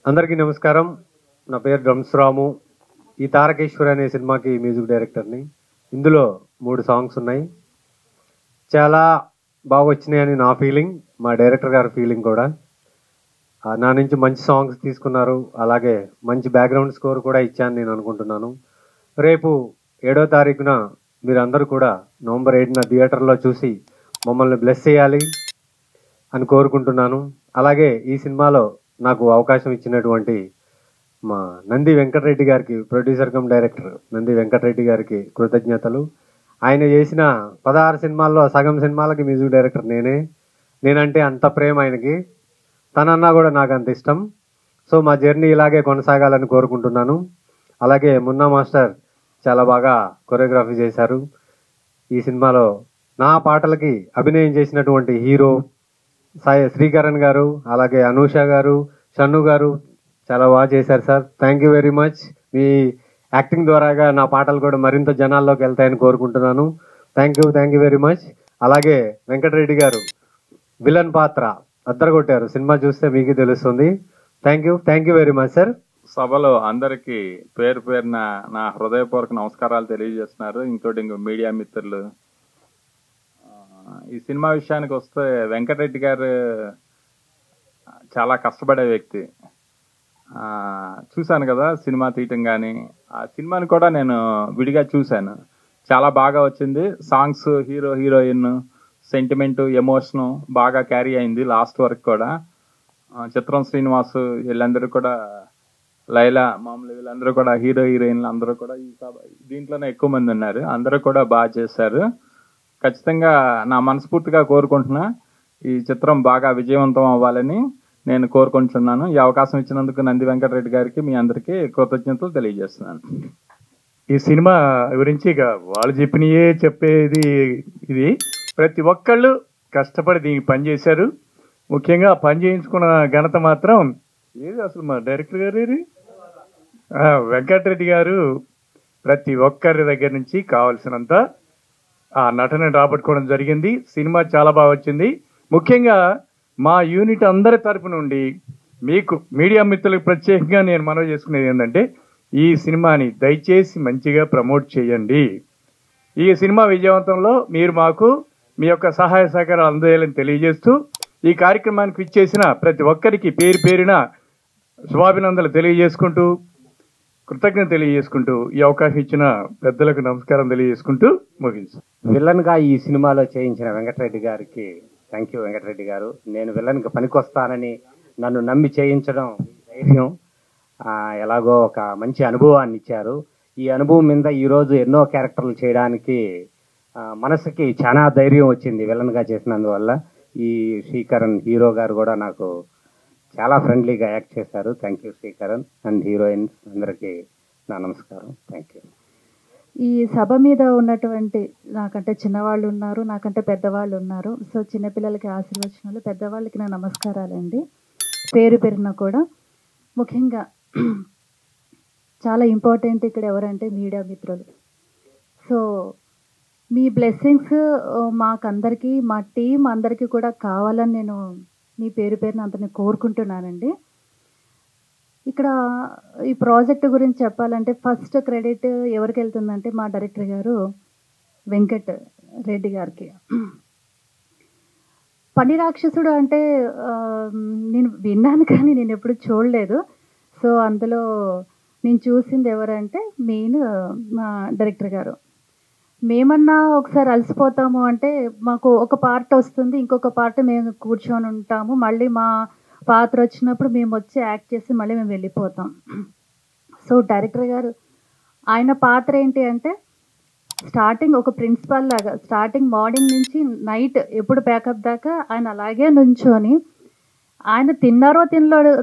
అందరికీ నమస్కారం. నా పేరు డ్రమ్స్ రాము. ఈ తారకేశ్వరి అనే సినిమాకి మ్యూజిక్ డైరెక్టర్ని. ఇందులో 3 సాంగ్స్ ఉన్నాయి. చాలా బాగా వచ్చినాయని నా ఫీలింగ్, మా డైరెక్టర్ గారి ఫీలింగ్ కూడా. నా నుంచి మంచి సాంగ్స్ తీసుకున్నారు, అలాగే మంచి బ్యాక్గ్రౌండ్ స్కోర్ కూడా ఇచ్చాను నేను అనుకుంటున్నాను. రేపు 7వ తారీఖున మీరందరూ కూడా నవంబర్ 8న థియేటర్లో చూసి మమ్మల్ని బ్లెస్ చేయాలి అని కోరుకుంటున్నాను. అలాగే ఈ సినిమాలో నాకు అవకాశం ఇచ్చినటువంటి మా నంది వెంకటరెడ్డి గారికి, producer cum director Nandi Venkata Reddy గారికి కృతజ్ఞతలు. ఆయన చేసిన 16 సినిమాల్లో సగం సినిమాలకి మ్యూజిక్ డైరెక్టర్ నేనంటే అంత ప్రేమ ఆయనకి. తనన్నా కూడా నాకు అంత ఇష్టం. సో మా జర్నీ ఇలాగే కొనసాగాలని కోరుకుంటున్నాను. అలాగే మున్నా మాస్టర్ చాలా బాగా కొరియోగ్రఫీ చేశారు. ఈ సినిమాలో నా పాటలకి అభినయం చేసినటువంటి హీరో శ్రీకరణ్ గారు, అలాగే అనూష గారు, షన్ను గారు చాలా బాగా చేశారు sir. Thank you very much. Me acting ద్వారాగా నా పాటలు కూడా మరింత జనాల్లోకి వెళ్తాయని కోరుకుంటున్నాను. Thank you very much. అలాగే వెంకటరెడ్డి గారు విలన్ పాత్ర అద్దరగొట్టారు. సినిమా చూస్తే మీకు తెలుస్తుంది. Thank you very much sir. సభలో అందరికీ పేరు పేరున నా హృదయపూర్వక నమస్కారాలు తెలియజేస్తున్నారు, ఇంక్లూడింగ్ మీడియా మిత్రులు. ఈ సినిమా విషయానికి వస్తే వెంకటరెడ్డి గారు చాలా కష్టపడే వ్యక్తి. చూశాను కదా సినిమా తీయటం, కానీ ఆ సినిమాని కూడా నేను విడిగా చూశాను. చాలా బాగా వచ్చింది. Songs, hero heroine sentiment, emotion బాగా క్యారీ అయింది లాస్ట్ వరకు కూడా. చిత్రం శ్రీనివాసు వీళ్ళందరూ కూడా, లైలా, మామూలు వీళ్ళందరూ కూడా, హీరో హీరోయిన్లు అందరూ కూడా దీంట్లోనే ఎక్కువ మంది ఉన్నారు. అందరూ కూడా బాగా చేశారు. ఖచ్చితంగా నా మనస్ఫూర్తిగా కోరుకుంటున్నా ఈ చిత్రం బాగా విజయవంతం అవ్వాలని నేను కోరుకుంటున్నాను. ఈ అవకాశం ఇచ్చినందుకు నంది వెంకటరెడ్డి గారికి, మీ అందరికీ కృతజ్ఞతలు తెలియజేస్తున్నాను. ఈ సినిమా గురించి ఇక వాళ్ళు చెప్పినయే చెప్పేది ఇది. ప్రతి ఒక్కళ్ళు కష్టపడి దీనికి పనిచేశారు. ముఖ్యంగా పని చేయించుకున్న ఘనత మాత్రం ఏది అసలు మా డైరెక్టర్ గారు వెంకటరెడ్డి గారు ప్రతి ఒక్కరి దగ్గర నుంచి కావాల్సినంత ఆ నటన రాబట్టుకోవడం జరిగింది. సినిమా చాలా బాగా వచ్చింది. ముఖ్యంగా మా యూనిట్ అందరి తరపు నుండి మీకు మీడియా మిత్రులకు ప్రత్యేకంగా నేను మనవి చేసుకునేది ఏంటంటే, ఈ సినిమాని దయచేసి మంచిగా ప్రమోట్ చేయండి. ఈ సినిమా విజయవంతంలో మీరు మాకు మీ యొక్క సహాయ సహకారాలు అందజేయాలని తెలియజేస్తూ, ఈ కార్యక్రమానికి ఇచ్చేసిన ప్రతి ఒక్కరికి పేరు పేరున శుభాభినందనలు తెలియజేసుకుంటూ, కృతజ్ఞత తెలియజేసుకుంటూ, ఈ అవకాశం ఇచ్చిన పెద్దలకు నమస్కారం తెలియజేసుకుంటూ ముగించు. విలన్ గా ఈ సినిమాలో చేయించిన వెంకటరెడ్డి గారికి థ్యాంక్ యూ. వెంకటరెడ్డి గారు, నేను విలన్ గా పనికొస్తానని నన్ను నమ్మి చేయించడం ధైర్యం. ఎలాగో ఒక మంచి అనుభవాన్ని ఇచ్చారు. ఈ అనుభవం మీద ఈరోజు ఎన్నో క్యారెక్టర్లు చేయడానికి మనసుకి చాలా ధైర్యం వచ్చింది విలన్ గా చేసినందువల్ల. ఈ శ్రీకరణ్ హీరో గారు కూడా నాకు చాలా ఫ్రెండ్లీగా యాక్ట్ చేశారు. Thank you Srikaran and heroines అందరికీ నా నమస్కారం. Thank you. ఈ సభ మీద ఉన్నటువంటి నాకంటే చిన్నవాళ్ళు ఉన్నారు, నాకంటే పెద్దవాళ్ళు ఉన్నారు. సో చిన్నపిల్లలకి ఆశీర్వచనాలు, పెద్దవాళ్ళకి నా నమస్కారాలండి పేరు పేరున కూడా. ముఖ్యంగా చాలా ఇంపార్టెంట్ ఇక్కడ ఎవరంటే మీడియా మిత్రులు. సో మీ బ్లెస్సింగ్స్ మాకందరికీ, మా టీం అందరికీ కూడా కావాలని నేను మీ పేరు పేరున అందరిని కోరుకుంటున్నానండి. ఇక్కడ ఈ ప్రాజెక్ట్ గురించి చెప్పాలంటే ఫస్ట్ క్రెడిట్ ఎవరికి వెళ్తుందంటే మా డైరెక్టర్ గారు వెంకట్ రెడ్డి గారికి. పని రాక్షసుడు అంటే నేను విన్నాను కానీ నేను ఎప్పుడు చూడలేదు. సో అందులో నేను చూసింది ఎవరంటే మెయిన్ మా డైరెక్టర్ గారు. మేమన్నా ఒకసారి అలసిపోతాము అంటే మాకు ఒక పార్ట్ వస్తుంది, ఇంకొక పార్ట్ మేము కూర్చొని ఉంటాము, మళ్ళీ మా పాత్ర వచ్చినప్పుడు మేము వచ్చి యాక్ట్ చేసి మళ్ళీ మేము వెళ్ళిపోతాం. సో డైరెక్టర్ గారు ఆయన పాత్ర ఏంటి అంటే స్టార్టింగ్ ఒక ప్రిన్సిపల్ లాగా, స్టార్టింగ్ మార్నింగ్ నుంచి నైట్ ఎప్పుడు ప్యాకప్ దాకా ఆయన అలాగే నుంచొని, ఆయన తిన్నారో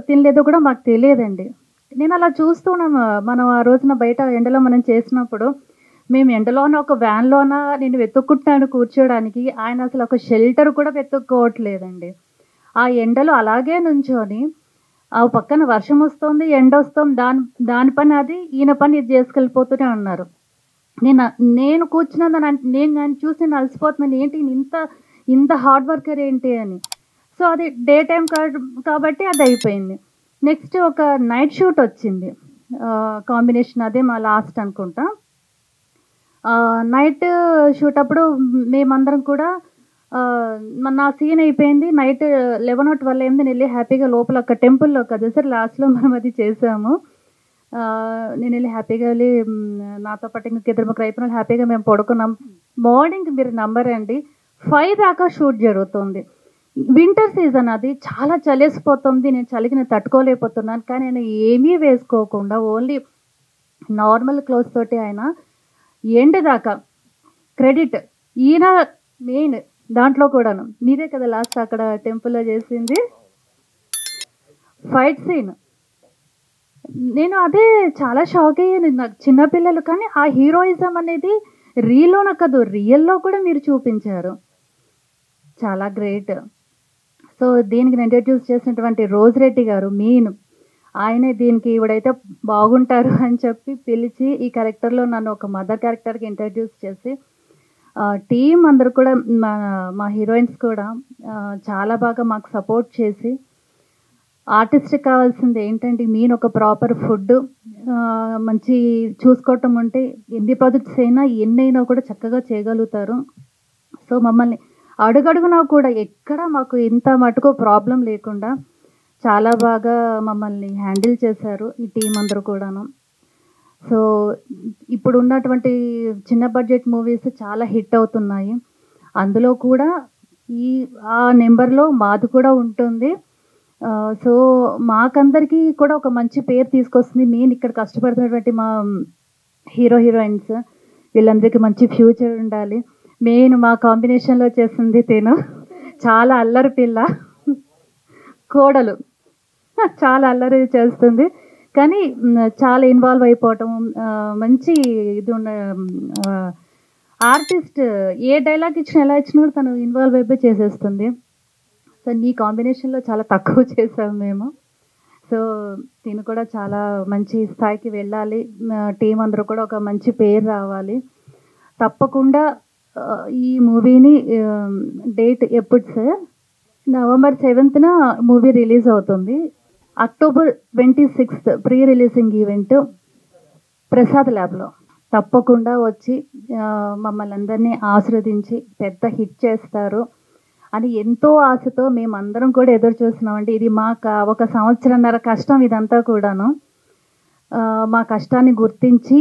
తినలేదో కూడా మాకు తెలియదండి. నేను అలా చూస్తున్నాను. మనం ఆ రోజున బయట ఎండలో మనం చేసినప్పుడు మేము ఎండలోన ఒక వ్యాన్లోన నేను వెతుక్కుంటున్నాను కూర్చోడానికి, ఆయన అసలు ఒక షెల్టర్ కూడా వెతుక్కోవట్లేదండి. ఆ ఎండలో అలాగే నుంచొని, ఆ పక్కన వర్షం వస్తుంది, ఎండ వస్తుంది, దాని పని అది, ఈయన పని ఇది చేసుకెళ్ళిపోతూనే ఉన్నారు. నేను కూర్చున్నాను, నేను చూసి నేను అలసిపోతున్నాను, ఏంటి ఇంత హార్డ్ వర్కర్ ఏంటి అని. సో అది డే టైం కాబట్టి అది అయిపోయింది. నెక్స్ట్ ఒక నైట్ షూట్ వచ్చింది, కాంబినేషన్ అదే మా లాస్ట్ అనుకుంటా. నైట్ షూట్ అప్పుడు మేమందరం కూడా నా సీన్ అయిపోయింది, నైట్ 11 or 12 అయింది. నేను వెళ్ళి హ్యాపీగా లోపల ఒక టెంపుల్లో కదా సార్ లాస్ట్లో మనం అది చేసాము. నేను వెళ్ళి హ్యాపీగా వెళ్ళి నాతో పాటు ఇంకొక 2-3 అయిపోయిన హ్యాపీగా మేము పడుకున్నాం. మార్నింగ్ మీరు నంబరండి 5 దాకా షూట్ జరుగుతుంది. వింటర్ సీజన్, అది చాలా చలేసిపోతుంది. నేను చలికి నేను తట్టుకోలేకపోతున్నాను. కానీ నేను ఏమీ వేసుకోకుండా ఓన్లీ నార్మల్ క్లోత్స్ తోటి ఆయన ఎండ్ దాకా క్రెడిట్ ఈయన మెయిన్ దాంట్లో కూడాను. మీరే కదా లాస్ట్ అక్కడ టెంపుల్లో చేసింది ఫైట్ సీన్. నేను అదే చాలా షాక్ అయ్యాను. నాకు చిన్నపిల్లలు కానీ ఆ హీరోయిజం అనేది రీల్లోన కాదు రియల్లో కూడా మీరు చూపించారు, చాలా గ్రేట్. సో దీనికి ఇంట్రడ్యూస్ చేసినటువంటి రోజిరెడ్డి గారు మెయిన్, ఆయనే దీనికి ఇవిడైతే బాగుంటారు అని చెప్పి పిలిచి ఈ క్యారెక్టర్లో నన్ను ఒక మదర్ క్యారెక్టర్కి ఇంట్రడ్యూస్ చేసి టీం అందరు కూడా మా హీరోయిన్స్ కూడా చాలా బాగా మాకు సపోర్ట్ చేసి, ఆర్టిస్ట్కి కావాల్సింది ఏంటంటే మెయిన్ ఒక ప్రాపర్ ఫుడ్, మంచి చూసుకోవటం ఉంటే ఎన్ని ప్రాజెక్ట్స్ అయినా ఎన్నైనా కూడా చక్కగా చేయగలుగుతారు. సో మమ్మల్ని అడుగడుగునా కూడా ఎక్కడ మాకు ఇంత మటుకు ప్రాబ్లం లేకుండా చాలా బాగా మమ్మల్ని హ్యాండిల్ చేశారు ఈ టీం అందరూ కూడాను. సో ఇప్పుడు ఉన్నటువంటి చిన్న బడ్జెట్ మూవీస్ చాలా హిట్ అవుతున్నాయి, అందులో కూడా ఆ నెంబర్లో మాది కూడా ఉంటుంది. సో మాకందరికీ కూడా ఒక మంచి పేరు తీసుకొస్తుంది. మెయిన్ ఇక్కడ కష్టపడుతున్నటువంటి మా హీరోయిన్స్ వీళ్ళందరికీ మంచి ఫ్యూచర్ ఉండాలి. మెయిన్ మా కాంబినేషన్లో చేసింది తిను చాలా అల్లరి పిల్ల, కోడలు చాలా అల్లరి చేస్తుంది కానీ చాలా ఇన్వాల్వ్ అయిపోవటం, మంచి ఇది ఉన్న ఆర్టిస్ట్. ఏ డైలాగ్ ఇచ్చినా ఎలా ఇచ్చినా కూడా తను ఇన్వాల్వ్ అయిపోయి చేసేస్తుంది. సో నీ కాంబినేషన్లో చాలా తక్కువ చేసాము మేము. సో తిను కూడా చాలా మంచి స్థాయికి వెళ్ళాలి, టీం అందరూ కూడా ఒక మంచి పేరు రావాలి. తప్పకుండా ఈ మూవీని డేట్ ఎప్పుడు sir? November 7th movie release అవుతుంది. October 26th pre releasing event Prasad ల్యాబ్లో. తప్పకుండా వచ్చి మమ్మల్ని అందరినీ ఆశీర్వదించి పెద్ద హిట్ చేస్తారు అని ఎంతో ఆశతో మేమందరం కూడా ఎదురు చూస్తున్నామండి. ఇది మా ఒక 1.5 సంవత్సరాల కష్టం ఇదంతా కూడాను. మా కష్టాన్ని గుర్తించి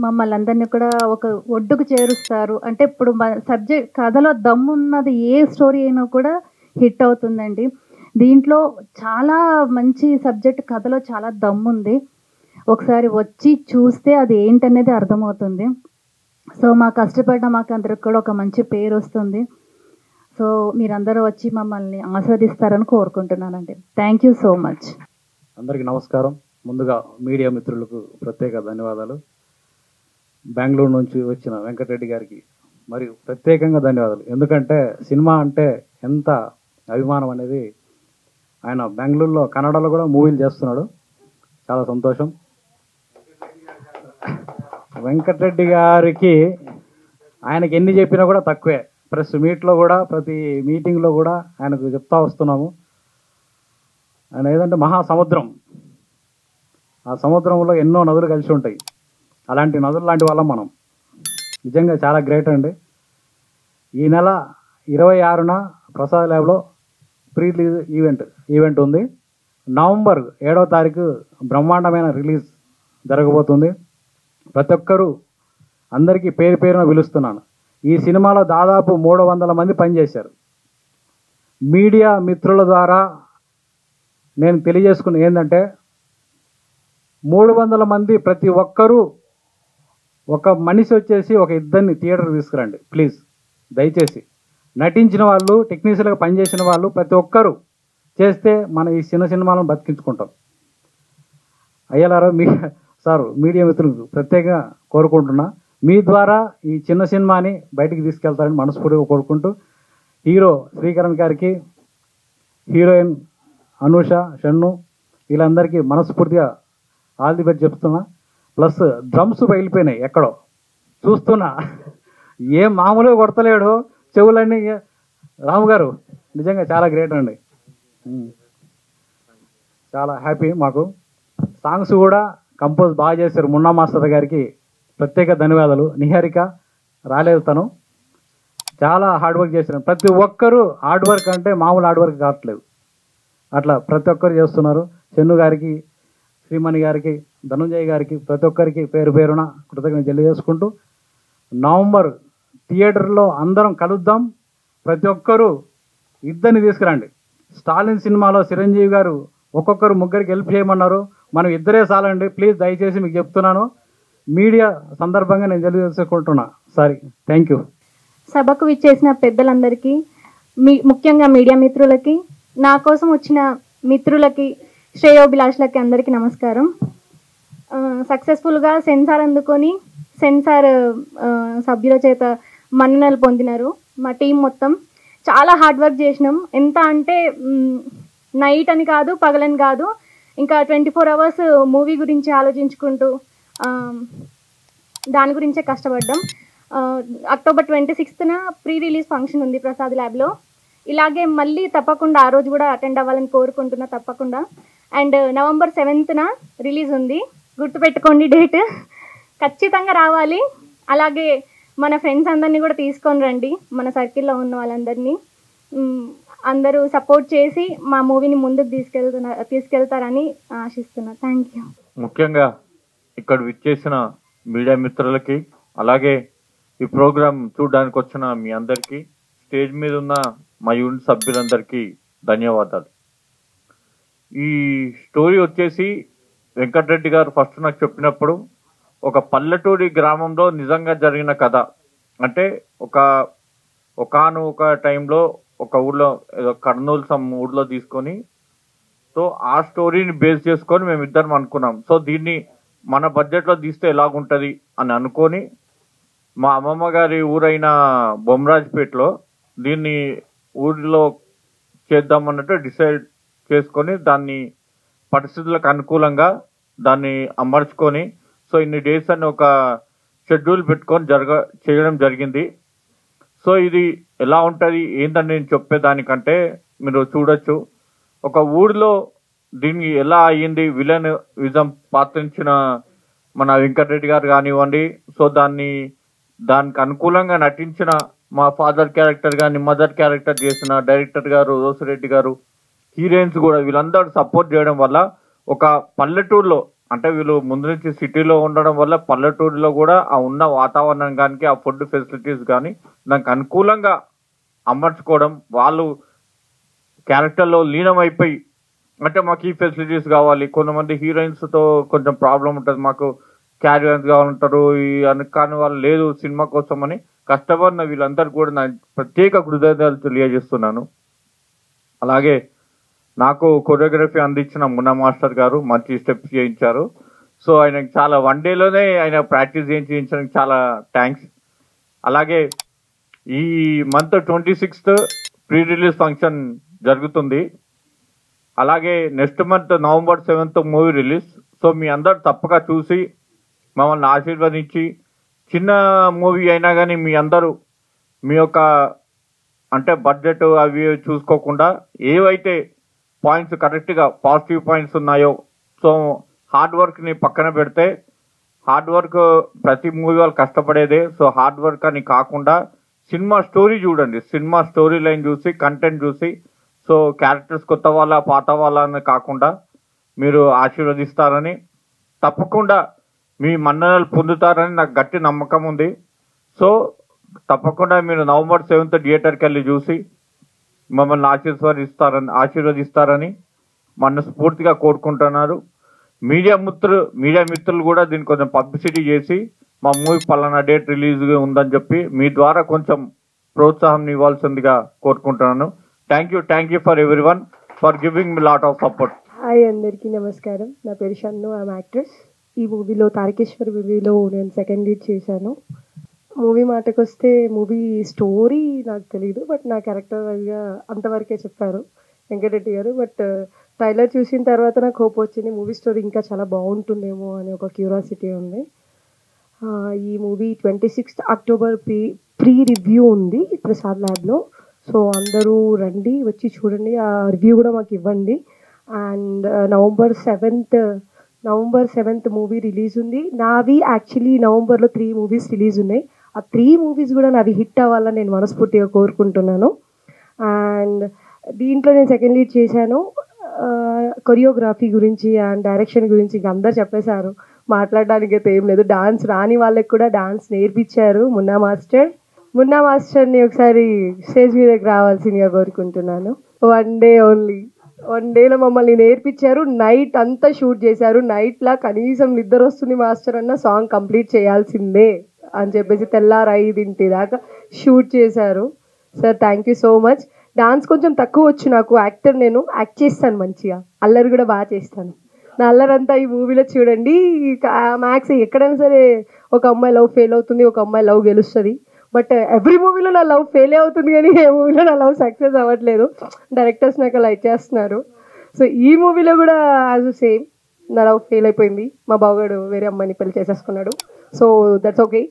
మమ్మల్ని అందరినీ కూడా ఒక ఒడ్డుకు చేరుస్తారు. అంటే ఇప్పుడు సబ్జెక్ట్ కథలో దమ్మున్నది ఏ స్టోరీ అయినా కూడా హిట్ అవుతుందండి. దీంట్లో చాలా మంచి సబ్జెక్ట్, కథలో చాలా దమ్ముంది. ఒకసారి వచ్చి చూస్తే అది ఏంటనేది అర్థమవుతుంది. సో మా కష్టపడ్డ మాకు అందరికి కూడా ఒక మంచి పేరు వస్తుంది. సో మీరందరూ వచ్చి మమ్మల్ని ఆస్వాదిస్తారని కోరుకుంటున్నానండి. Thank you so much. అందరికీ నమస్కారం. ముందుగా మీడియా మిత్రులకు ప్రత్యేక ధన్యవాదాలు. బెంగళూరు నుంచి వచ్చిన వెంకటరెడ్డి గారికి మరియు ప్రత్యేకంగా ధన్యవాదాలు. ఎందుకంటే సినిమా అంటే ఎంత అభిమానం అనేది, ఆయన బెంగళూరులో కన్నడలో కూడా మూవీలు చేస్తున్నాడు, చాలా సంతోషం. వెంకటరెడ్డి గారికి ఆయనకి ఎన్ని చెప్పినా కూడా తక్కువే. ప్రెస్ మీట్లో కూడా ప్రతి మీటింగ్లో కూడా ఆయనకు చెప్తా వస్తున్నాము. ఆయన ఏదంటే మహాసముద్రం, ఆ సముద్రంలో ఎన్నో నదులు కలిసి ఉంటాయి. అలాంటి నదులు లాంటి వాళ్ళం మనం. నిజంగా చాలా గ్రేట్ అండి. ఈ నెల 26న ప్రసాద్ ల్యాబ్లో ప్రీ రిలీజ్ ఈవెంట్ ఉంది. November 7వ తారీఖు బ్రహ్మాండమైన రిలీజ్ జరగబోతుంది. ప్రతి ఒక్కరూ అందరికీ పేరు పేరున పిలుస్తున్నాను. ఈ సినిమాలో దాదాపు 300 మంది పనిచేశారు. మీడియా మిత్రుల ద్వారా నేను తెలియజేసుకున్న ఏంటంటే 300 మంది ప్రతి ఒక్కరూ ఒక మనిషి వచ్చేసి ఒక ఇద్దరిని థియేటర్ తీసుకురండి ప్లీజ్, దయచేసి. నటించిన వాళ్ళు, టెక్నీషియన్గా పనిచేసిన వాళ్ళు ప్రతి ఒక్కరూ చేస్తే మన ఈ చిన్న సినిమాలను బతికించుకుంటాం. అయ్యలారా సార్ మీడియా మిత్రులకు ప్రత్యేకంగా కోరుకుంటున్నా, మీ ద్వారా ఈ చిన్న సినిమాని బయటికి తీసుకెళ్తారని మనస్ఫూర్తిగా కోరుకుంటూ, హీరో శ్రీకరణ్ గారికి, హీరోయిన్ అనూష, షన్ను వీళ్ళందరికీ మనస్ఫూర్తిగా ఆల్ ది బెస్ట్ చెప్తున్నా. ప్లస్ డ్రమ్స్ బయలిపోయినాయి ఎక్కడో చూస్తున్నా, ఏం మామూలుగా కొడతలేడు, చెవులన్నీ. రాము గారు నిజంగా చాలా గ్రేట్ అండి. చాలా హ్యాపీ మాకు. సాంగ్స్ కూడా కంపోజ్ బాగా చేశారు. మున్నా మాస్టర్ గారికి ప్రత్యేక ధన్యవాదాలు. నిహారిక రాలేదు, తను చాలా హార్డ్ వర్క్ చేశారు. ప్రతి ఒక్కరూ హార్డ్ వర్క్ అంటే మామూలు హార్డ్ వర్క్ కావట్లేదు, అట్లా ప్రతి ఒక్కరు చేస్తున్నారు. చెన్ను గారికి, శ్రీమణి గారికి, ధనుంజయ్ గారికి, ప్రతి ఒక్కరికి పేరు పేరున కృతజ్ఞతలు తెలియజేసుకుంటూ, నవంబర్ థియేటర్లో అందరం కలుద్దాం. ప్రతి ఒక్కరూ ఇద్దరిని తీసుకురండి. స్టాలిన్ సినిమాలో చిరంజీవి గారు ఒక్కొక్కరు ముగ్గురికి హెల్ప్ చేయమన్నారు. మనం ఇద్దరే చాలండి ప్లీజ్, దయచేసి మీకు చెప్తున్నాను. మీడియా సందర్భంగా నేను తెలియజేసుకుంటున్నా. Sorry, thank you. సభకు విచ్చేసిన పెద్దలందరికీ, ముఖ్యంగా మీడియా మిత్రులకి, నా కోసం వచ్చిన మిత్రులకి, శ్రేయోభిలాషులకి అందరికీ నమస్కారం. సక్సెస్ఫుల్గా సెన్సార్ అందుకొని సెన్సార్ సభ్యుల చేత మన్ననలు పొందినారు. మా టీం మొత్తం చాలా హార్డ్ వర్క్ చేసినాం. ఎంత అంటే నైట్ అని కాదు, పగలని కాదు, ఇంకా 24 అవర్స్ మూవీ గురించి ఆలోచించుకుంటూ దాని గురించే కష్టపడ్డాం. అక్టోబర్ 26న ప్రీ రిలీజ్ ఫంక్షన్ ఉంది ప్రసాద్ ల్యాబ్లో. ఇలాగే మళ్ళీ తప్పకుండా ఆ రోజు కూడా అటెండ్ అవ్వాలని కోరుకుంటున్నా తప్పకుండా. అండ్ నవంబర్ 7న రిలీజ్ ఉంది, గుర్తుపెట్టుకోండి డేట్, ఖచ్చితంగా రావాలి. అలాగే మన ఫ్రెండ్స్ అందరినీ కూడా తీసుకొని రండి, మన సర్కిల్లో ఉన్న వాళ్ళందరినీ. అందరూ సపోర్ట్ చేసి మా మూవీని ముందుకు తీసుకెళ్తారని ఆశిస్తున్నా. Thank you. ముఖ్యంగా ఇక్కడ విచ్చేసిన మీడియా మిత్రులకి, అలాగే ఈ ప్రోగ్రాం చూడడానికి వచ్చిన మీ అందరికీ, స్టేజ్ మీద ఉన్న మా యూనిట్ సభ్యులందరికీ ధన్యవాదాలు. ఈ స్టోరీ వచ్చేసి వెంకటరెడ్డి గారు ఫస్ట్ నాకు చెప్పినప్పుడు ఒక పల్లెటూరి గ్రామంలో నిజంగా జరిగిన కథ. అంటే ఒకానొక టైంలో ఒక ఊళ్ళో, ఏదో కర్నూలు సమ్ ఊళ్ళో తీసుకొని, సో ఆ స్టోరీని బేస్ చేసుకొని మేమిద్దరం అనుకున్నాం. సో దీన్ని మన బడ్జెట్లో తీస్తే ఎలాగుంటుంది అని అనుకొని, మా అమ్మమ్మ గారి ఊరైన బొమ్మరాజ్పేటలో దీన్ని ఊరిలో చేద్దామన్నట్టు డిసైడ్ చేసుకొని, దాన్ని పరిస్థితులకు అనుకూలంగా దాన్ని అమర్చుకొని, సో ఇన్ని డేస్ అని ఒక షెడ్యూల్ పెట్టుకొని చేయడం జరిగింది. సో ఇది ఎలా ఉంటుంది ఏంటని నేను చెప్పేదానికంటే మీరు చూడొచ్చు, ఒక ఊరిలో దీనికి ఎలా అయ్యింది, విలన్ విజం పాత్రించిన మన వెంకటరెడ్డి గారు కానివ్వండి, సో దానికి అనుకూలంగా నటించిన మా ఫాదర్ క్యారెక్టర్ కానీ, మదర్ క్యారెక్టర్ చేసిన డైరెక్టర్ గారు రోసిరెడ్డి గారు, హీరోయిన్స్ కూడా, వీళ్ళందరూ సపోర్ట్ చేయడం వల్ల ఒక పల్లెటూరులో, అంటే వీళ్ళు ముందు నుంచి సిటీలో ఉండడం వల్ల పల్లెటూరులో కూడా ఆ ఉన్న వాతావరణం కానీ, ఆ ఫుడ్ ఫెసిలిటీస్ కానీ దానికి అనుకూలంగా అమర్చుకోవడం, వాళ్ళు క్యారెక్టర్లో లీనమైపోయి, అంటే మాకు ఈ ఫెసిలిటీస్ కావాలి, కొంతమంది హీరోయిన్స్తో కొంచెం ప్రాబ్లం ఉంటుంది, మాకు క్యారియర్స్ కావాలంటారు, కానీ వాళ్ళు లేదు సినిమా కోసం అని కష్టపడిన వీళ్ళందరూ కూడా నా ప్రత్యేక కృతజ్ఞతలు తెలియజేస్తున్నాను. అలాగే నాకు కొరియోగ్రఫీ అందించిన మున్నా మాస్టర్ గారు మంచి స్టెప్స్ చేయించారు. సో ఆయనకు చాలా 1 డేలోనే ఆయన ప్రాక్టీస్ చేయించడానికి చాలా థ్యాంక్స్. అలాగే ఈ month 26th pre release function జరుగుతుంది. అలాగే next month November 7th movie release. So మీ అందరు తప్పక చూసి మమ్మల్ని ఆశీర్వదించి, చిన్న మూవీ అయినా కానీ మీ అందరూ మీ యొక్క అంటే బడ్జెట్ అవి చూసుకోకుండా ఏవైతే పాయింట్స్ కరెక్ట్గా పాజిటివ్ పాయింట్స్ ఉన్నాయో, సో హార్డ్ వర్క్ని పక్కన పెడితే, హార్డ్ వర్క్ ప్రతి మూవీ వాళ్ళు కష్టపడేదే, సో హార్డ్ వర్క్ అని కాకుండా సినిమా స్టోరీ చూడండి, సినిమా స్టోరీ లైన్ చూసి, కంటెంట్ చూసి, సో క్యారెక్టర్స్ కొత్త వాళ్ళ పాత వాళ్ళ అని కాకుండా మీరు ఆశీర్వదిస్తారని, తప్పకుండా మీ మన్ననలు పొందుతారని నాకు గట్టి నమ్మకం ఉంది. సో తప్పకుండా మీరు నవంబర్ 7th థియేటర్కి వెళ్ళి చూసి మమ్మల్ని ఆశీర్వదిస్తారని మనస్ఫూర్తిగా కోరుకుంటున్నారు. మీడియా మిత్రులు కూడా దీన్ని కొంచెం పబ్లిసిటీ చేసి మా మూవీ పలానా డేట్ రిలీజ్ ఉందని చెప్పి మీ ద్వారా కొంచెం ప్రోత్సాహం ఇవ్వాల్సిందిగా కోరుకుంటున్నాను. Thank you for everyone for giving me lot of support. Hi, అందరికీ నమస్కారం. నా పేరు షన్ను, ఐఎమ్ యాక్ట్రెస్. ఈ మూవీలో తారకేశ్వరి మూవీలో నేను సెకండ్ లీడ్ చేశాను. మూవీ మాటకు వస్తే, మూవీ స్టోరీ నాకు తెలియదు, బట్ నా క్యారెక్టర్ వైజ్గా అంతవరకే చెప్పారు వెంకటరెడ్డి గారు. బట్ ట్రైలర్ చూసిన తర్వాత నాకు హోప్ వచ్చింది, మూవీ స్టోరీ ఇంకా చాలా బాగుంటుందేమో అని ఒక క్యూరియాసిటీ ఉంది. ఈ movie 26th October pre review ఉంది ప్రసాద్ ల్యాబ్లో. సో అందరూ రండి, వచ్చి చూడండి, ఆ రివ్యూ కూడా మాకు ఇవ్వండి. And November 7th movie release ఉంది. నావి యాక్చువల్లీ నవంబర్లో 3 మూవీస్ రిలీజ్ ఉన్నాయి. ఆ 3 మూవీస్ కూడా నావి హిట్ అవ్వాలని నేను మనస్ఫూర్తిగా కోరుకుంటున్నాను. అండ్ దీంట్లో నేను సెకండ్ లీడ్ చేశాను. కొరియోగ్రఫీ గురించి అండ్ డైరెక్షన్ గురించి ఇంకా అందరు చెప్పేశారు, మాట్లాడడానికి అయితే ఏం లేదు. డాన్స్ రాని వాళ్ళకి కూడా డాన్స్ నేర్పించారు మున్నా మాస్టర్ని ఒకసారి స్టేజ్ మీదకి రావాల్సిందిగా కోరుకుంటున్నాను. 1 day ఓన్లీ, 1 dayలో మమ్మల్ని నేర్పించారు. నైట్ అంతా షూట్ చేశారు. నైట్లా కనీసం నిద్ర వస్తుంది మాస్టర్ అన్న సాంగ్ కంప్లీట్ చేయాల్సిందే అని చెప్పేసి తెల్లారు 5 దాకా షూట్ చేశారు. Sir thank you so much. Dance కొంచెం తక్కువ వచ్చు నాకు. నేను యాక్ట్ చేస్తాను మంచిగా, అల్లరి కూడా బాగా చేస్తాను. నా అల్లరంతా ఈ మూవీలో చూడండి. మ్యాక్స్ ఎక్కడైనా సరే ఒక అమ్మాయి లవ్ ఫెయిల్ అవుతుంది, ఒక అమ్మాయి లవ్ గెలుస్తుంది. బట్ ఎవ్రీ మూవీలో నా లవ్ ఫెయిల్ అవుతుంది, కానీ ఏ మూవీలో నా లవ్ సక్సెస్ అవ్వట్లేదు. డైరెక్టర్స్ నాకు అలా ఇచ్చేస్తున్నారు. సో ఈ మూవీలో కూడా యాజ్ సేమ్ నా లవ్ ఫెయిల్ అయిపోయింది. మా బావగాడు వేరే అమ్మాయిని పెళ్లి చేసేసుకున్నాడు. So that's okay.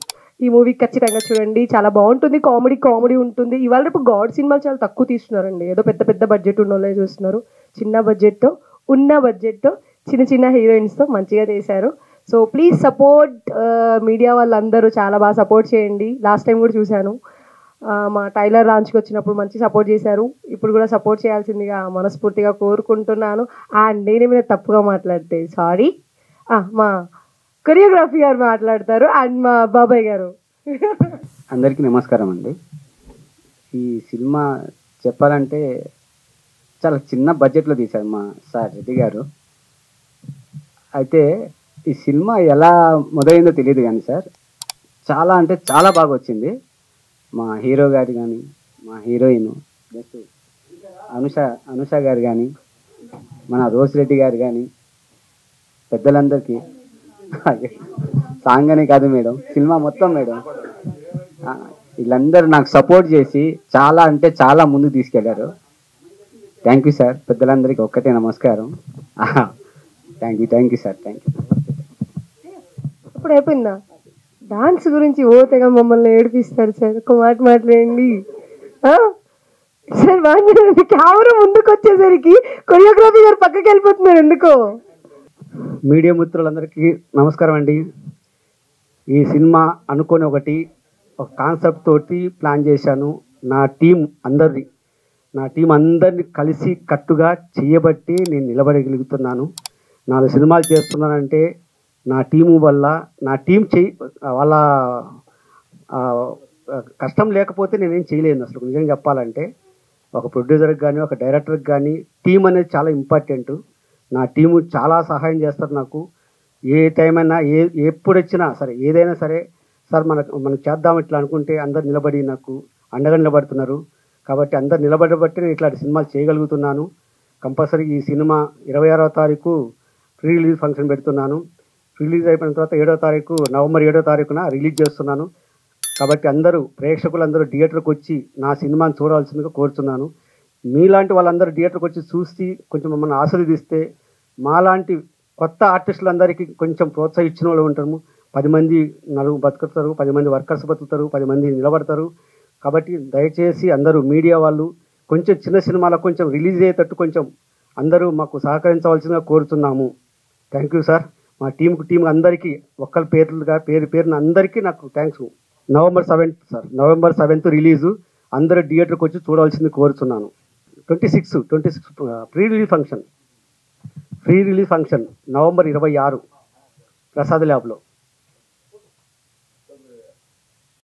ఈ మూవీ ఖచ్చితంగా చూడండి, చాలా బాగుంటుంది. కామెడీ ఉంటుంది. ఇవాళ రేపు గాడ్ సినిమాలు చాలా తక్కువ తీస్తున్నారండి. ఏదో పెద్ద బడ్జెట్ ఉన్న వాళ్ళే చూస్తున్నారు. ఉన్న బడ్జెట్తో చిన్న హీరోయిన్స్తో మంచిగా చేశారు. So please support. మీడియా వాళ్ళందరూ చాలా బాగా సపోర్ట్ చేయండి. లాస్ట్ టైం కూడా చూశాను, మా టైలర్ లాంచ్కి వచ్చినప్పుడు మంచి సపోర్ట్ చేశారు. ఇప్పుడు కూడా సపోర్ట్ చేయాల్సిందిగా మనస్ఫూర్తిగా కోరుకుంటున్నాను. అండ్ నేనేమైనా తప్పుగా మాట్లాడితే సారీ. మా కొరియోగ్రఫీ గారు మాట్లాడతారు అండ్ మా బాబాయ్ గారు. అందరికీ నమస్కారం అండి. ఈ సినిమా చెప్పాలంటే చాలా చిన్న బడ్జెట్లో తీశారు మా సార్ రెడ్డి గారు. అయితే ఈ సినిమా ఎలా మొదలైందో తెలియదు కానీ సార్ చాలా అంటే చాలా బాగా వచ్చింది. మా హీరో గారు కానీ, మా హీరోయిన్ నెక్స్ట్ అనుష గారు కానీ, మన రోజ్ రెడ్డి గారు కానీ, పెద్దలందరికీ సాంగ్ అనే కాదు మేడం, సినిమా మొత్తం మేడం వీళ్ళందరూ నాకు సపోర్ట్ చేసి చాలా అంటే చాలా ముందు తీసుకెళ్లారు. Thank you sir. పెద్దలందరికీ ఒక్కటే నమస్కారం. Thank you sir. Thank you. ఇప్పుడు అయిపోయిందా? డాన్స్ గురించి ఓతేగా మమ్మల్ని ఏడిపిస్తారు సార్. ఒక మాట మాట్లాడండి సార్. కెమెరా ముందుకు వచ్చేసరికి కొరియోగ్రఫీ గారు పక్కకి వెళ్ళిపోతున్నారు ఎందుకో. మీడియా మిత్రులందరికీ నమస్కారం అండి. ఈ సినిమా అనుకోని ఒక కాన్సెప్ట్ తోటి ప్లాన్ చేశాను. నా టీం అందరినీ కలిసి కట్టుగా చేయబట్టి నేను నిలబడగలుగుతున్నాను. 4 సినిమాలు చేస్తున్నానంటే నా టీము వల్ల, నా టీం వాళ్ళ కష్టం లేకపోతే నేనేం చేయలేను. అసలు నిజంగా చెప్పాలంటే ఒక ప్రొడ్యూసర్కి కానీ, ఒక డైరెక్టర్కి కానీ టీం అనేది చాలా ఇంపార్టెంట్. నా టీము చాలా సహాయం చేస్తారు నాకు. ఏ టైం అయినా ఎప్పుడు వచ్చినా సరే, ఏదైనా సరే సార్ మనం చేద్దాం ఇట్లా అనుకుంటే అందరు నిలబడి నాకు అండగా నిలబడుతున్నారు. కాబట్టి అందరు నిలబడబట్టి నేను ఇట్లాంటి సినిమాలు చేయగలుగుతున్నాను. కంపల్సరీ ఈ సినిమా 26వ తారీఖు ప్రీ రిలీజ్ ఫంక్షన్ పెడుతున్నాను. రిలీజ్ అయిపోయిన తర్వాత నవంబర్ 7వ తారీఖున రిలీజ్ చేస్తున్నాను. కాబట్టి ప్రేక్షకులందరూ థియేటర్కి వచ్చి నా సినిమాని చూడాల్సిందిగా కోరుతున్నాను. మీలాంటి వాళ్ళందరూ థియేటర్కి వచ్చి చూసి కొంచెం మమ్మల్ని ఆశీర్వదిస్తే మాలాంటి కొత్త ఆర్టిస్టులందరికీ కొంచెం ప్రోత్సహించిన వాళ్ళు ఉంటాము. 10 మంది బతుకుతారు, 10 మంది వర్కర్స్ బతుకుతారు, 10 మంది నిలబడతారు. కాబట్టి దయచేసి అందరూ మీడియా వాళ్ళు కొంచెం చిన్న సినిమాలకు కొంచెం రిలీజ్ అయ్యేటట్టు కొంచెం అందరూ మాకు సహకరించవలసిందిగా కోరుతున్నాము. Thank you sir. మా టీం అందరికీ ఒక్కరి పేరున అందరికీ నాకు థ్యాంక్స్. November 7th release. అందరూ థియేటర్కి వచ్చి చూడాల్సింది కోరుతున్నాను. 26 pre release function November 26 Prasad ల్యాబ్లో.